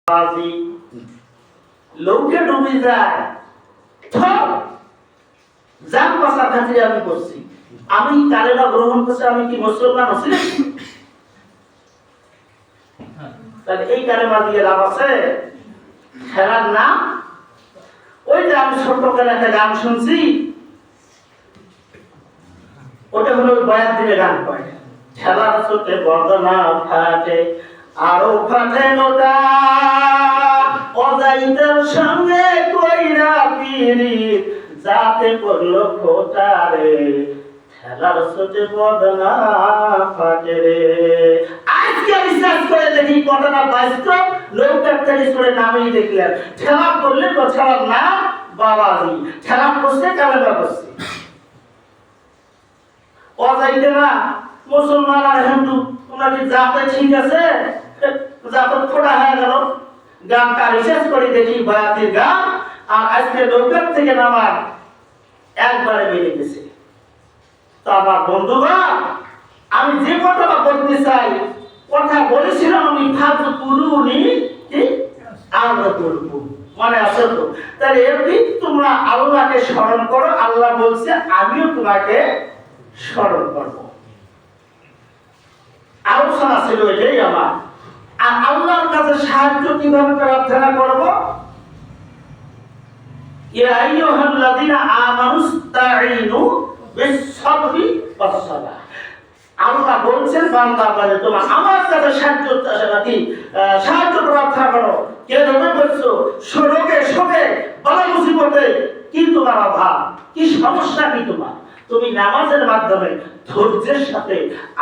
বাজি লোকে ডুবে যায় জান বাঁচার খাতিরে আমি করছি। আমি কালেমা গ্রহণ করছি, আমি কি মুসলমান আছি? তাহলে এই কালেমা দিয়ে লাভ আছে? খেলার নাম ওই যে আমি ছোটবেলা একটা গান শুনছি, ওটা হলো বয়াত দিলে গান কয়, খেলার চোটে বদনা ফাটে আরো ফাটে নোটা, অজাইতের সঙ্গে কইরা পিরি যাতে পড়লো খোটা রে, খেলার চোটে বদনা ফাটে রে। আজকে রিসার্চ করে দেখি ঘটনা বাস্তব, লোকের থেকে সরে নামেই দেখলেন ঠেলা করলে তো ঠেলার নাম বাবাজি, ঠেলা করছে কালেমা করছে। অজাইতে না মুসলমান আর হিন্দু তোমরা কি জাতে ঠিক আছে? জাত ফোড়া হয়ে গেল। গানটা রিসার্চ করে দেখি বয়াতির গান আর আজকে লোকের থেকে নামার একবারে মিলে গেছে। তো আমার বন্ধুগণ, আমি যে কথাটা বলতে চাই, কথা বলেছিলাম আমি ফাজু তুলুনি কি আমরা তুলব, মানে আছে তো? তাহলে এরপি তোমরা আল্লাহকে স্মরণ করো, আল্লাহ বলছে আমিও তোমাকে স্মরণ করবো। আলোচনা ছিল এটাই আমার। আর আল্লাহর কাছে সাহায্য কিভাবে প্রার্থনা করব? ইয়া আইয়ুহাল্লাযীনা আমানুস্তাঈনু বিস-সাবরি ওয়াস-সালাহ। আল্লাহ বলছেন বান্দা বলে তোমরা আমার কাছে সাহায্য প্রার্থনা করো। কে তুমি বলছো রোগে শোকে বড় মুসিবতে কি তোমার অভাব, কি সমস্যা, কি তোমার? তুমি নামাজের মাধ্যমে ধৈর্যের সাথে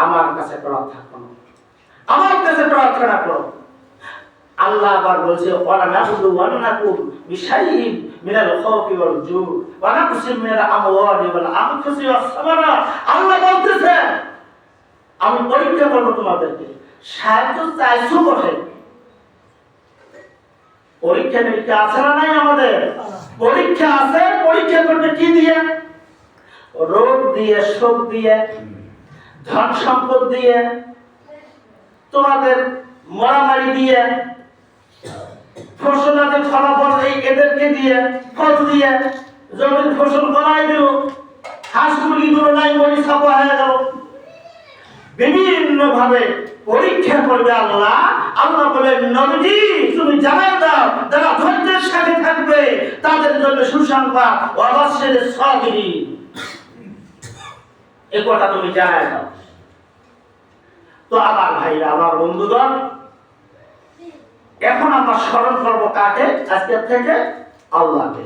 আমার কাছে প্রার্থনা করো, আমার কাছে প্রার্থনা করো। আল্লাহ আবার বলছে ওয়ালা নাকুলু ওয়া নাকুল বিশাইইন মিনাল খাউফি ওয়াল জু ওয়া নাকসিম মিনাল আমওয়ালি ওয়াল আনফুসি ওয়াস সামারাত। আল্লাহ বলতেছে আমি পরীক্ষা করব তোমাদেরকে। সাহায্য চাইছো বটে, পরীক্ষা নিরীক্ষা আছে না নাই? আমাদের পরীক্ষা আছে। পরীক্ষা করতে কি দিয়ে? রোগ দিয়ে, শোক দিয়ে, ধন সম্পদ দিয়ে, তোমাদের মারামারি দিয়ে, ফসলাদের ফলাফল এদেরকে দিয়ে, ফল দিয়ে, জমির ফসল করাই দিল, হাঁস মুরগিগুলো নাই মরি ছাপা হয়ে গেল। বিভিন্ন ভাবে পরীক্ষা করবে আল্লাহ। আল্লাহ বলেন নবীজি তুমি জানাই দাও যারা ধৈর্যের সাথে থাকবে তাদের জন্য সুসংবাদ, ওয়াবাশশিরিস সাবিরিন। এই কথা তুমি জানাই দাও। তো আমার ভাইরা, আমার বন্ধুগণ, এখন আমরা স্মরণ করবো কাকে? আজকের থেকে আল্লাহকে।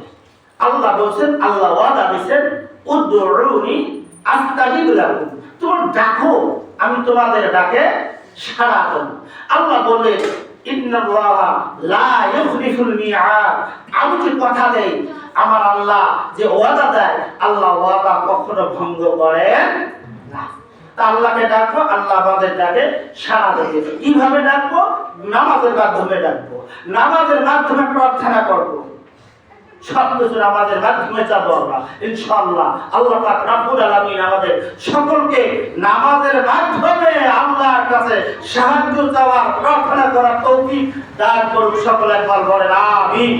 আল্লাহ বলছেন, আল্লাহ ওয়াদা দিয়েছেন উদউনি আস্তাজিব লাকুম, তোমরা ডাকো আমি তোমাদের ডাকে সাড়া দেব। আল্লাহ বললেন ইন্নাল্লাহা লা ইউখলিফুল মিআদ, আমি যে কথা দেই, আমার আল্লাহ যে ওয়াদা দেয়, আল্লাহ ওয়াদা কখনো ভঙ্গ করেন না। তা আল্লাহকে ডাকবো, আল্লাহ আমাদের ডাকে সাড়া দেবে। কিভাবে ডাকবো? নামাজের মাধ্যমে ডাকবো, নামাজের মাধ্যমে প্রার্থনা করবো, সবকিছু নামাজের মাধ্যমে যাবো আমরা ইনশাআল্লাহ। আল্লাহ পাক রব্বুল আলামিন আমাদের সকলকে নামাজের মাধ্যমে আল্লাহর কাছে সাহায্য চাওয়ার, প্রার্থনা করার তৌফিক দান করুন। সকলে একবার বলেন আমিন।